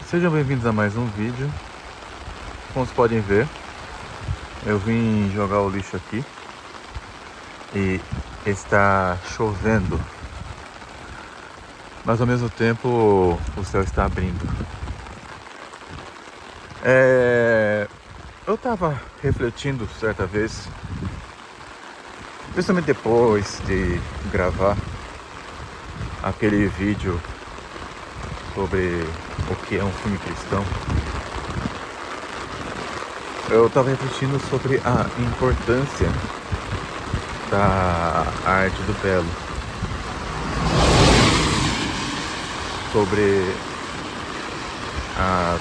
Sejam bem-vindos a mais um vídeo. Como vocês podem ver, eu vim jogar o lixo aqui e está chovendo, mas ao mesmo tempo o céu está abrindo. Eu estava refletindo certa vez, principalmente depois de gravar aquele vídeo sobre o que é um filme cristão. Eu estava refletindo sobre a importância da arte do belo, sobre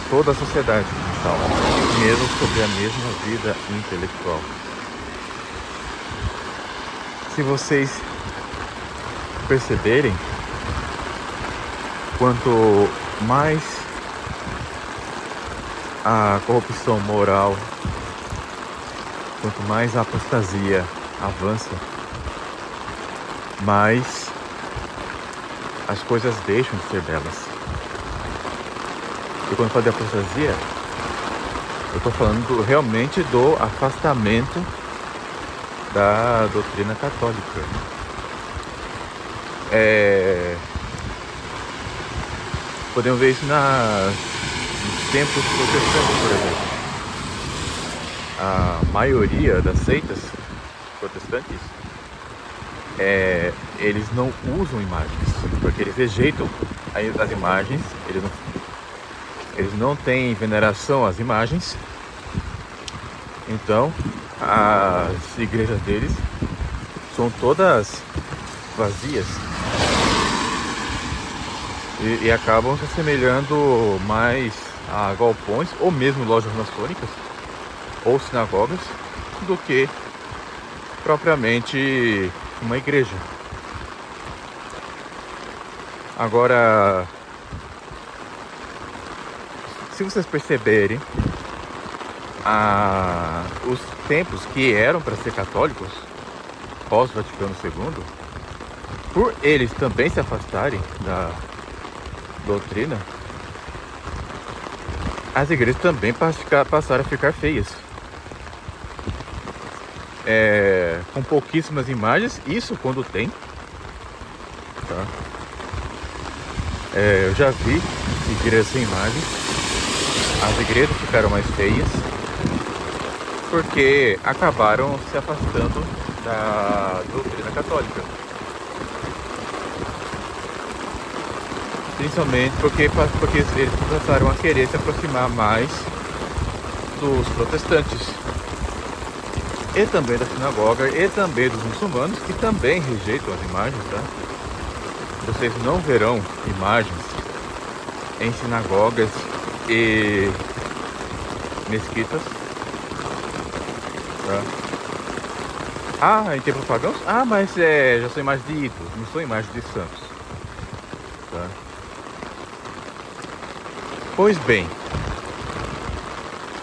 toda a sociedade cristã, mesmo sobre a mesma vida intelectual. Se vocês perceberem, quanto mais a corrupção moral, quanto mais a apostasia avança, mais as coisas deixam de ser belas. E quando eu falo de apostasia, eu estou falando realmente do afastamento da doutrina católica. Podemos ver isso nos templos protestantes, por exemplo. A maioria das seitas protestantes, eles não usam imagens, porque eles rejeitam as imagens, eles não têm veneração às imagens. Então, as igrejas deles são todas vazias e acabam se assemelhando mais a galpões ou mesmo lojas maçônicas ou sinagogas do que propriamente uma igreja. Agora, se vocês perceberem, os templos que eram para ser católicos pós-Vaticano II, por eles também se afastarem da doutrina, as igrejas também passaram a ficar feias, com pouquíssimas imagens. Isso quando tem, tá? Eu já vi igrejas sem imagens. As igrejas ficaram mais feias porque acabaram se afastando da doutrina católica, principalmente porque eles passaram a querer se aproximar mais dos protestantes e também da sinagoga e também dos muçulmanos, que também rejeitam as imagens, tá? Vocês não verão imagens em sinagogas e mesquitas, tá? Em templos pagãos? Mas já são imagens de ídolos, não são imagens de santos, tá? Pois bem,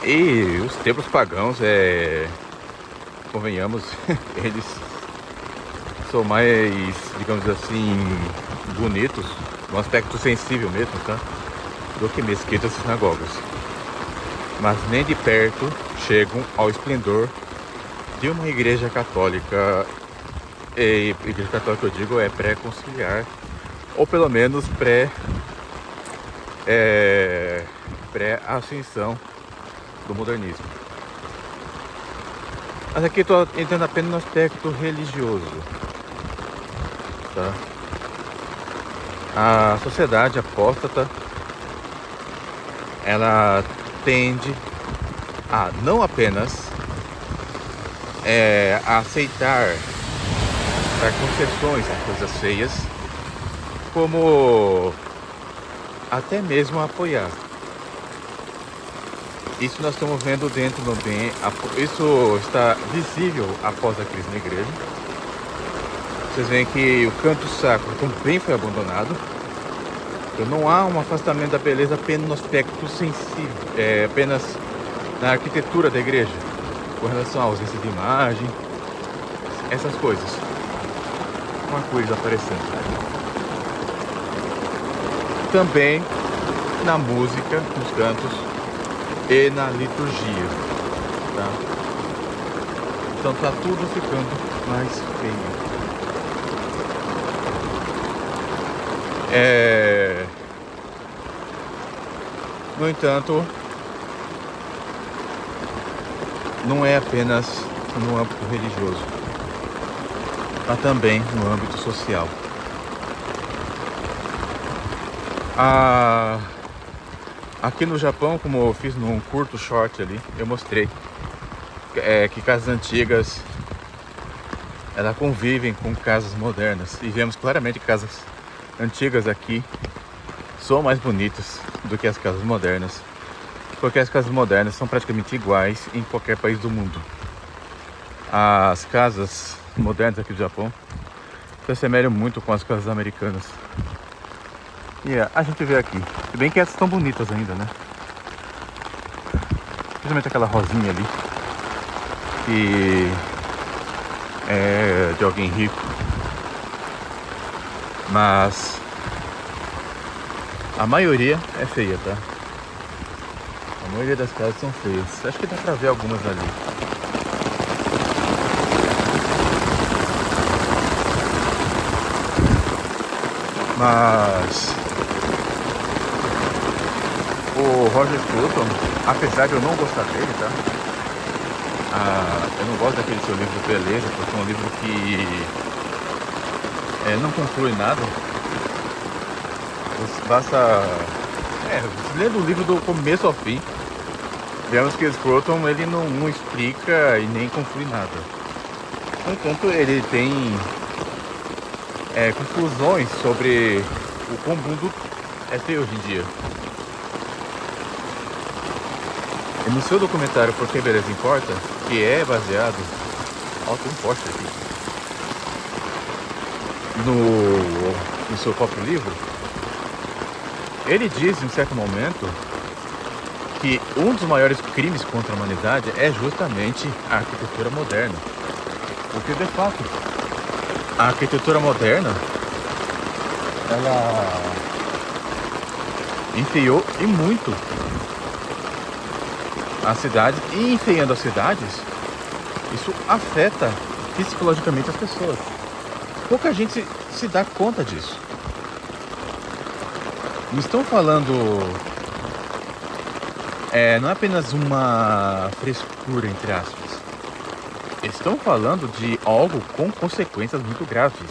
e os templos pagãos, convenhamos, eles são mais, digamos assim, bonitos, no aspecto sensível mesmo, tá? Do que mesquitas e sinagogas. Mas nem de perto chegam ao esplendor de uma igreja católica. E igreja católica, eu digo, é pré-conciliar, ou pelo menos pré-ascensão do modernismo. Mas aqui estou entrando apenas no aspecto religioso, tá? A sociedade apóstata, ela tende a não apenas a aceitar, dar concessões a coisas feias, como até mesmo a apoiar. Isso nós estamos vendo dentro do ambiente. Isso está visível após a crise na igreja. Vocês veem que o canto sacro também foi abandonado. Então não há um afastamento da beleza apenas no aspecto sensível, apenas na arquitetura da igreja, com relação à ausência de imagem, essas coisas. Uma coisa aparecendo. Também na música, nos cantos e na liturgia, tá? Então tá tudo ficando mais feio. No entanto, não é apenas no âmbito religioso, mas também no âmbito social. Aqui no Japão, como eu fiz num curto short ali, eu mostrei que casas antigas elas convivem com casas modernas, e vemos claramente que casas antigas aqui são mais bonitas do que as casas modernas, porque as casas modernas são praticamente iguais em qualquer país do mundo. As casas modernas aqui do Japão se assemelham muito com as casas americanas. E a gente vê aqui, se bem que essas estão bonitas ainda, né? Principalmente aquela rosinha ali, que é de alguém rico. Mas a maioria é feia, tá? A maioria das casas são feias. Acho que dá pra ver algumas ali. Mas o Roger Scruton, apesar de eu não gostar dele, tá? Eu não gosto daquele seu livro Beleza, porque é um livro que não conclui nada. Basta lendo o livro do começo ao fim, vemos que o Scruton ele não explica e nem conclui nada. No entanto, ele tem conclusões sobre o quão mundo é feio hoje em dia. E no seu documentário Por que Beleza Importa, que é baseado tem um poste aqui no seu próprio livro, ele diz em certo momento que um dos maiores crimes contra a humanidade é justamente a arquitetura moderna, porque de fato a arquitetura moderna ela enfeiou e muito as cidades, e enfeiando as cidades, isso afeta psicologicamente as pessoas. Pouca gente se dá conta disso. Não estão falando, não é apenas uma frescura, entre aspas. Estão falando de algo com consequências muito graves.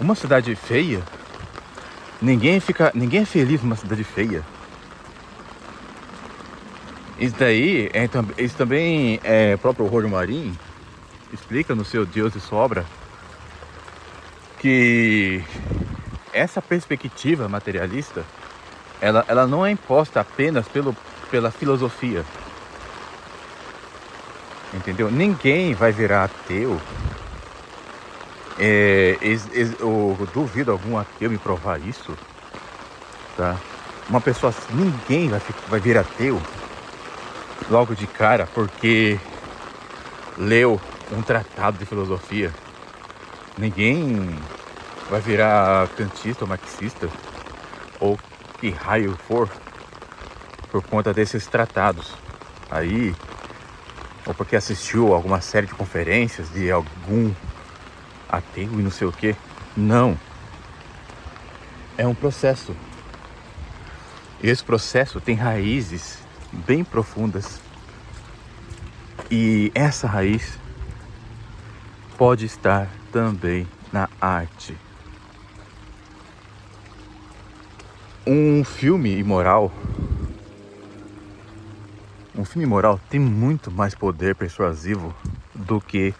Uma cidade feia, ninguém é feliz numa cidade feia. Isso também o próprio Roger Marin explica no seu Deus e Sobra, que essa perspectiva materialista ela não é imposta apenas pela filosofia, entendeu? Ninguém vai virar ateu. Eu duvido algum ateu me provar isso, tá? Uma pessoa assim, ninguém vai virar ateu logo de cara porque leu um tratado de filosofia. Ninguém vai virar kantista ou marxista ou que raio for por conta desses tratados aí, ou porque assistiu alguma série de conferências de algum ateu e não sei o que. Não. É um processo. E esse processo tem raízes bem profundas. E essa raiz pode estar também na arte. Um filme imoral tem muito mais poder persuasivo do que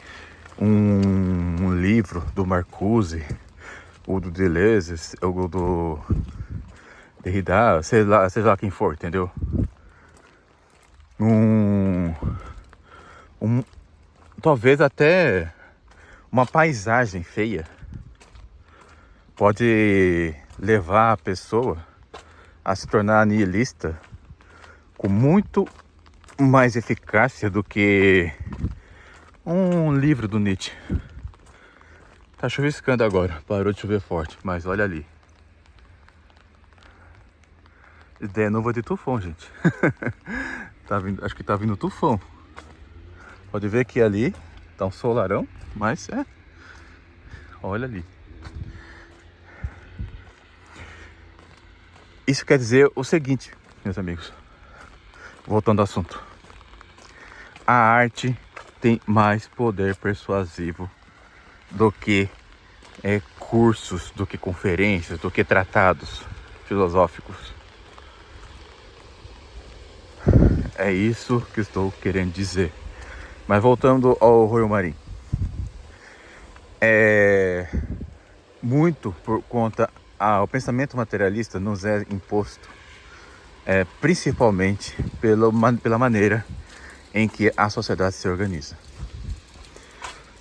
um livro do Marcuse, ou do Deleuze, ou do Derrida, seja lá quem for, entendeu? Talvez até uma paisagem feia pode levar a pessoa a se tornar nihilista com muito mais eficácia do que um livro do Nietzsche. Tá chuviscando agora, parou de chover forte, mas olha ali. Ideia nova de tufão, gente. Tá vindo, acho que tá vindo tufão. Pode ver que ali tá um solarão, mas olha ali. Isso quer dizer o seguinte, meus amigos. Voltando ao assunto. A arte tem mais poder persuasivo do que cursos, do que conferências, do que tratados filosóficos. É isso que estou querendo dizer. Mas voltando ao Royal Marim. Muito por conta o pensamento materialista nos é imposto, principalmente pela maneira em que a sociedade se organiza.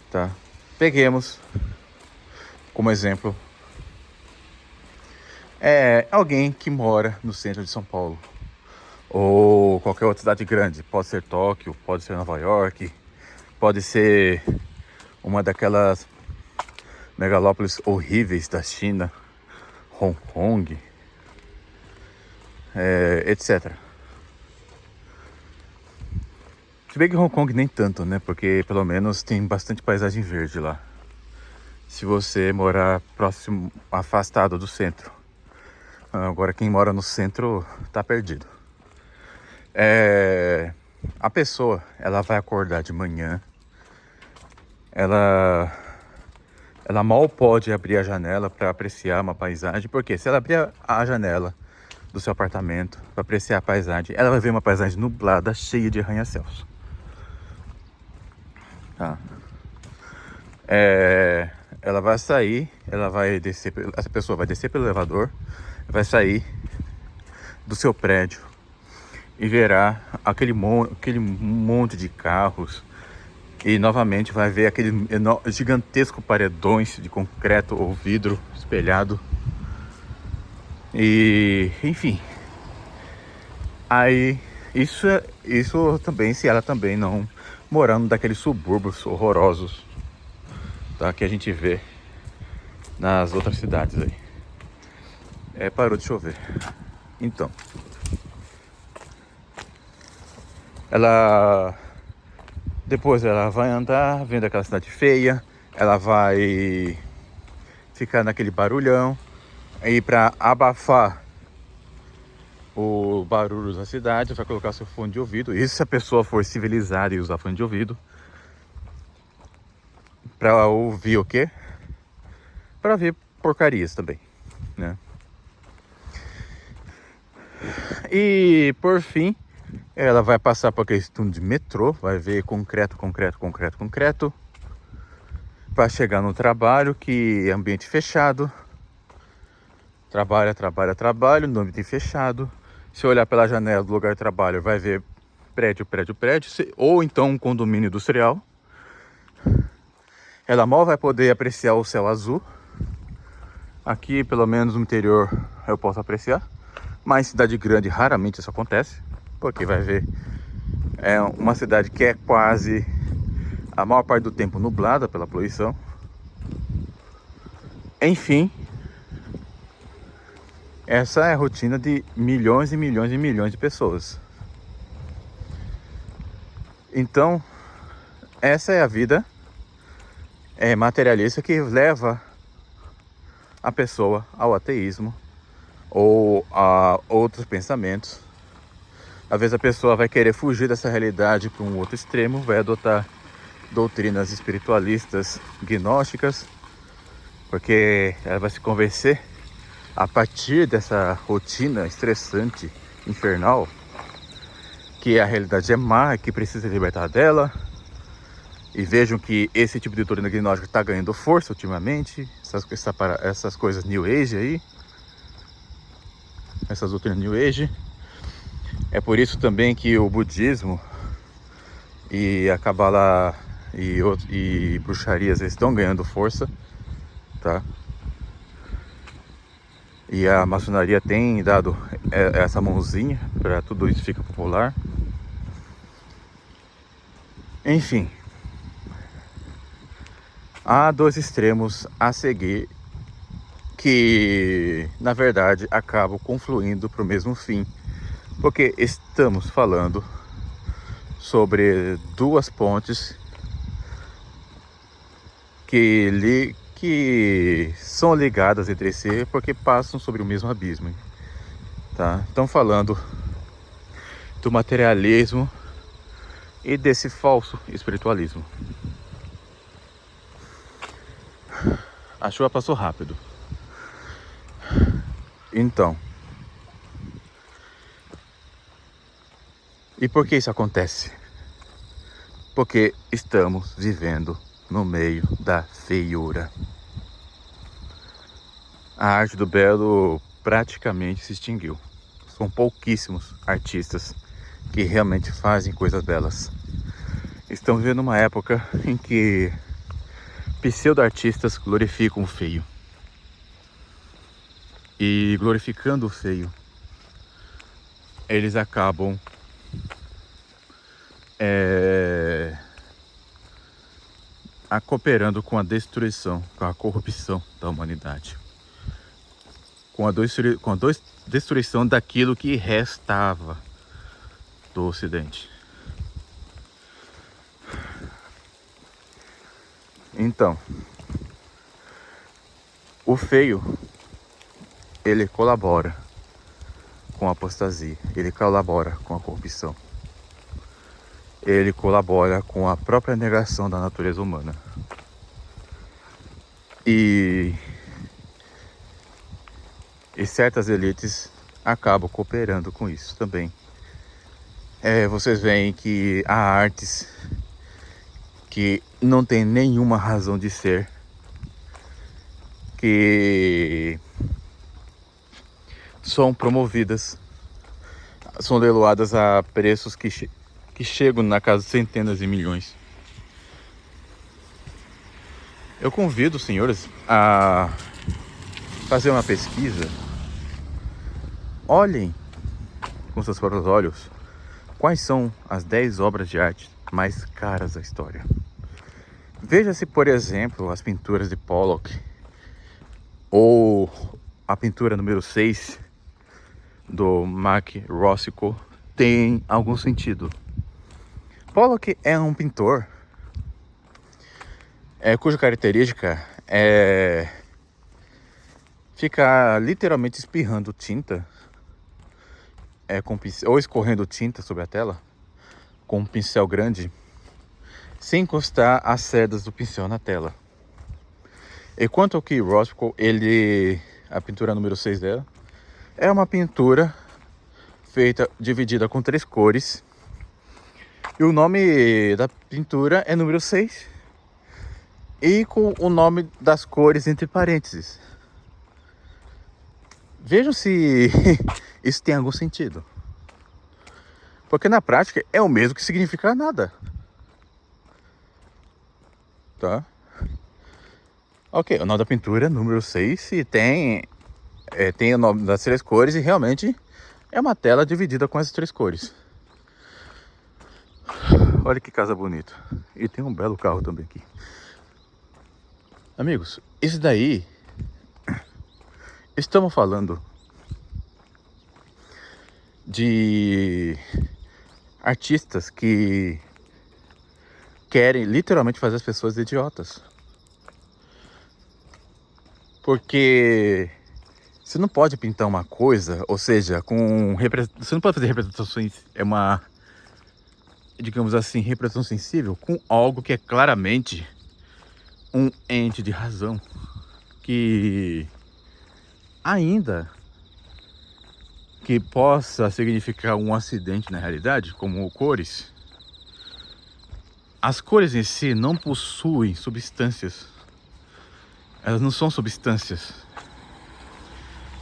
Tá? Peguemos como exemplo alguém que mora no centro de São Paulo ou qualquer outra cidade grande. Pode ser Tóquio, pode ser Nova York, pode ser uma daquelas megalópolis horríveis da China, Hong Kong, etc. Se bem que Hong Kong nem tanto, né? Porque pelo menos tem bastante paisagem verde lá. Se você morar próximo, afastado do centro. Agora quem mora no centro tá perdido. A pessoa, ela vai acordar de manhã. Ela mal pode abrir a janela para apreciar uma paisagem. Porque se ela abrir a janela do seu apartamento para apreciar a paisagem, ela vai ver uma paisagem nublada, cheia de arranha-céus. Tá? Ela vai sair, ela vai descer, essa pessoa vai descer pelo elevador, vai sair do seu prédio e verá aquele monte de carros e novamente vai ver aquele gigantesco paredões de concreto ou vidro espelhado e enfim. Aí isso também, se ela também não morando daqueles subúrbios horrorosos, tá, que a gente vê nas outras cidades aí. Parou de chover. Então, depois ela vai andar vendo aquela cidade feia, ela vai ficar naquele barulhão, aí para abafar o barulho da cidade, vai colocar seu fone de ouvido. Isso se a pessoa for civilizada e usar fone de ouvido. Pra ouvir o quê? Pra ver porcarias também, né? E por fim, ela vai passar por aquele túnel de metrô, vai ver concreto, para chegar no trabalho, que é ambiente fechado. Trabalho, no ambiente fechado. Se olhar pela janela do lugar de trabalho, vai ver prédio, ou então um condomínio industrial. Ela mal vai poder apreciar o céu azul. Aqui, pelo menos no interior, eu posso apreciar. Mas em cidade grande, raramente isso acontece. Porque vai ver, uma cidade que é quase a maior parte do tempo nublada pela poluição. Enfim, essa é a rotina de milhões e milhões e milhões de pessoas. Então, essa é a vida materialista que leva a pessoa ao ateísmo ou a outros pensamentos. Às vezes a pessoa vai querer fugir dessa realidade para um outro extremo, vai adotar doutrinas espiritualistas, gnósticas, porque ela vai se convencer a partir dessa rotina estressante, infernal, que a realidade é má, que precisa libertar dela. E vejam que esse tipo de doutrina gnóstica está ganhando força ultimamente, essas coisas New Age aí, essas doutrinas New Age. É por isso também que o budismo e a Kabbalah e bruxarias estão ganhando força, tá? E a maçonaria tem dado essa mãozinha para tudo isso ficar popular. Enfim, há dois extremos a seguir que na verdade acabam confluindo para o mesmo fim, porque estamos falando sobre duas pontes que são ligadas entre si porque passam sobre o mesmo abismo, tá? Estão falando do materialismo e desse falso espiritualismo. A chuva passou rápido. Então, e por que isso acontece? Porque estamos vivendo no meio da feiura. A arte do belo praticamente se extinguiu. São pouquíssimos artistas que realmente fazem coisas belas. Estamos vivendo uma época em que pseudo-artistas glorificam o feio. E glorificando o feio, eles acabam cooperando com a destruição, com a corrupção da humanidade, com a destruição daquilo que restava do Ocidente. Então, o feio, ele colabora com a apostasia, ele colabora com a corrupção, ele colabora com a própria negação da natureza humana. E certas elites acabam cooperando com isso também. Vocês veem que há artes que não tem nenhuma razão de ser, que são promovidas, são leiloadas a preços que chegam na casa de centenas de milhões. Eu convido os senhores a fazer uma pesquisa. Olhem com seus próprios olhos quais são as 10 obras de arte mais caras da história. Veja-se, por exemplo, as pinturas de Pollock ou a pintura número 6 do Mark Rothko tem algum sentido. Pollock é um pintor cuja característica é ficar literalmente espirrando tinta ou escorrendo tinta sobre a tela com um pincel grande, sem encostar as cerdas do pincel na tela. Enquanto que Rothko, a pintura número 6 dela, é uma pintura dividida com 3 cores. E o nome da pintura é número 6. E com o nome das cores entre parênteses. Vejam se isso tem algum sentido. Porque na prática é o mesmo que significa nada. Tá? Ok, o nome da pintura é número 6 e tem o nome das 3 cores e realmente é uma tela dividida com essas 3 cores. Olha que casa bonita. E tem um belo carro também aqui. Amigos, isso daí, estamos falando de artistas que querem literalmente fazer as pessoas idiotas. Porque você não pode pintar uma coisa, ou seja, você não pode fazer representações, digamos assim, representação sensível com algo que é claramente um ente de razão, que ainda que possa significar um acidente na realidade, como cores, as cores em si não possuem substâncias. Elas não são substâncias.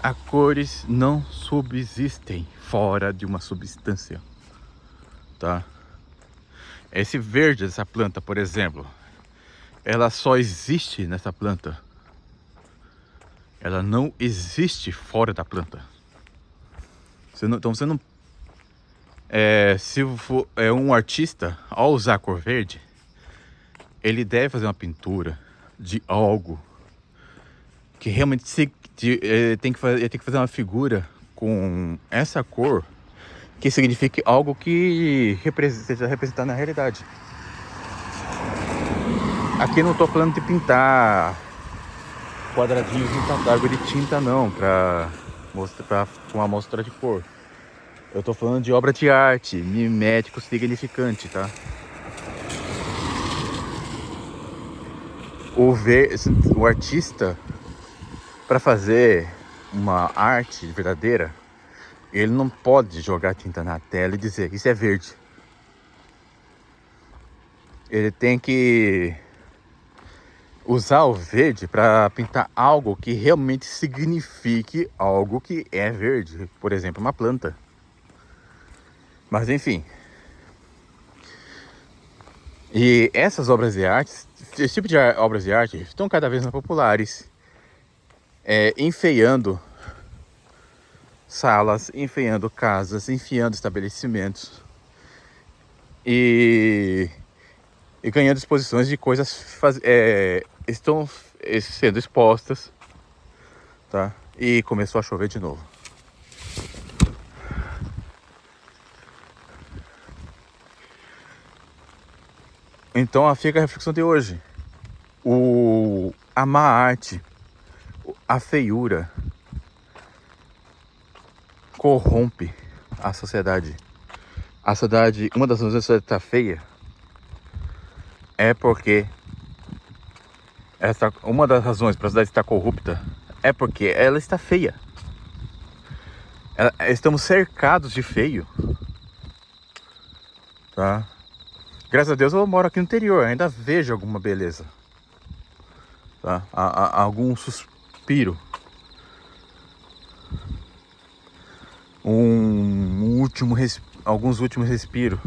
As cores não subsistem fora de uma substância, tá? Esse verde dessa planta, por exemplo, ela só existe nessa planta. Ela não existe fora da planta. Então você não... se for um artista, ao usar a cor verde, ele deve fazer uma pintura de algo que realmente tem que fazer uma figura com essa cor que signifique algo que seja representado na realidade. Aqui não tô falando de pintar quadradinhos em catálogo de tinta não, pra mostrar uma amostra de cor. Eu tô falando de obra de arte, mimético significante, tá? O artista, para fazer uma arte verdadeira, ele não pode jogar tinta na tela e dizer isso é verde. Ele tem que usar o verde para pintar algo que realmente signifique algo que é verde. Por exemplo, uma planta. Mas enfim. E essas obras de arte, esse tipo de obras de arte estão cada vez mais populares. Enfeiando salas, enfeiando casas, enfeiando estabelecimentos. E ganhando exposições de coisas estão sendo expostas, tá? E começou a chover de novo. Então fica a reflexão de hoje. A má arte, a feiura, corrompe a sociedade. A sociedade, uma das razões da sociedade estar feia é porque uma das razões para a sociedade estar corrupta é porque ela está feia. Estamos cercados de feio, tá? Graças a Deus eu moro aqui no interior, ainda vejo alguma beleza, tá? Algum suspiro, alguns últimos respiros.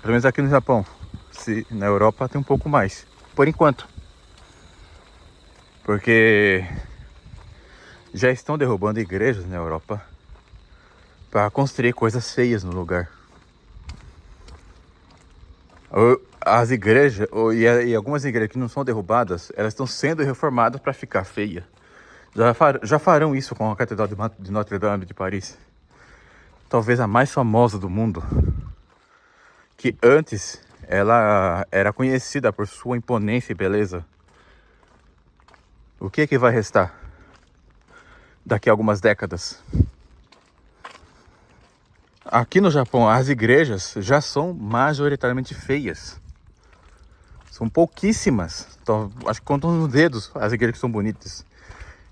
Pelo menos aqui no Japão. Na Europa tem um pouco mais, por enquanto. Porque já estão derrubando igrejas na Europa para construir coisas feias no lugar. As igrejas, e algumas igrejas que não são derrubadas, elas estão sendo reformadas para ficar feia. Já farão isso com a Catedral de Notre Dame de Paris. Talvez a mais famosa do mundo. Que antes ela era conhecida por sua imponência e beleza. O que é que vai restar daqui a algumas décadas? Aqui no Japão, as igrejas já são majoritariamente feias. São pouquíssimas. Então, acho que contam nos dedos as igrejas que são bonitas.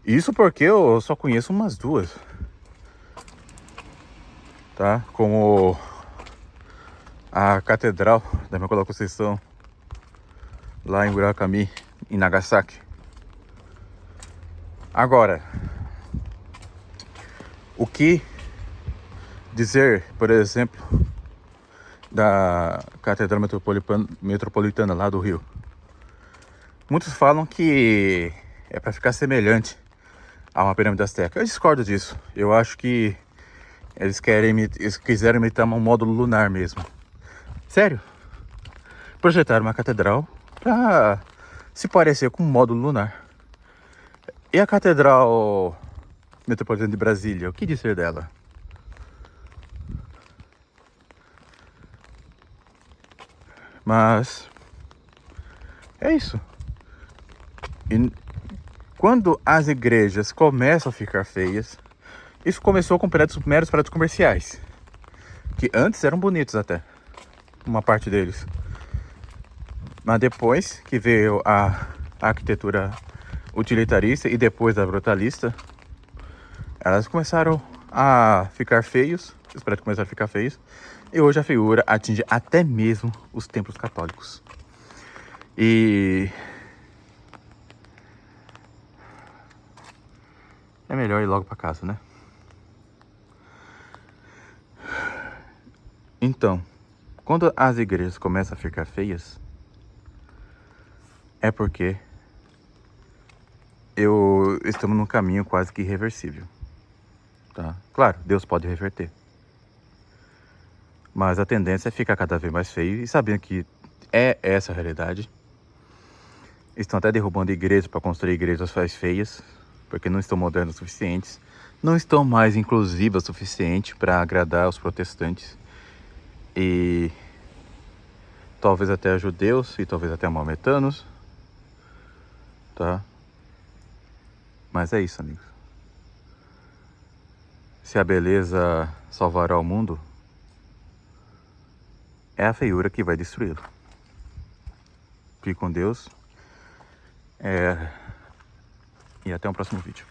Isso porque eu só conheço umas duas. Tá? Como a Catedral da Imaculada Conceição, lá em Murakami, em Nagasaki. Agora, o que dizer, por exemplo, da Catedral Metropolitana lá do Rio? Muitos falam que é para ficar semelhante a uma pirâmide azteca. Eu discordo disso. Eu acho que eles quiseram imitar um módulo lunar mesmo. Sério? Projetaram uma catedral para se parecer com um módulo lunar. E a Catedral Metropolitana de Brasília, o que dizer dela? Mas é isso. E quando as igrejas começam a ficar feias, isso começou com meros prédios comerciais, que antes eram bonitos até, uma parte deles. Mas depois que veio a arquitetura utilitarista e depois a brutalista, elas começaram a ficar feios, os prédios começaram a ficar feios, e hoje a feiura atinge até mesmo os templos católicos. E é melhor ir logo para casa, né? Então, quando as igrejas começam a ficar feias, é porque estamos num caminho quase que irreversível, tá? Claro, Deus pode reverter, mas a tendência é ficar cada vez mais feio, e sabendo que é essa a realidade, Estão até derrubando igrejas para construir igrejas mais feias, porque não estão modernas o suficientes. Não estão mais inclusivas o suficiente para agradar os protestantes. E talvez até judeus e talvez até maometanos. Tá? Mas é isso, amigos. Se a beleza salvará o mundo, é a feiura que vai destruí-lo. Fique com Deus. E até o próximo vídeo.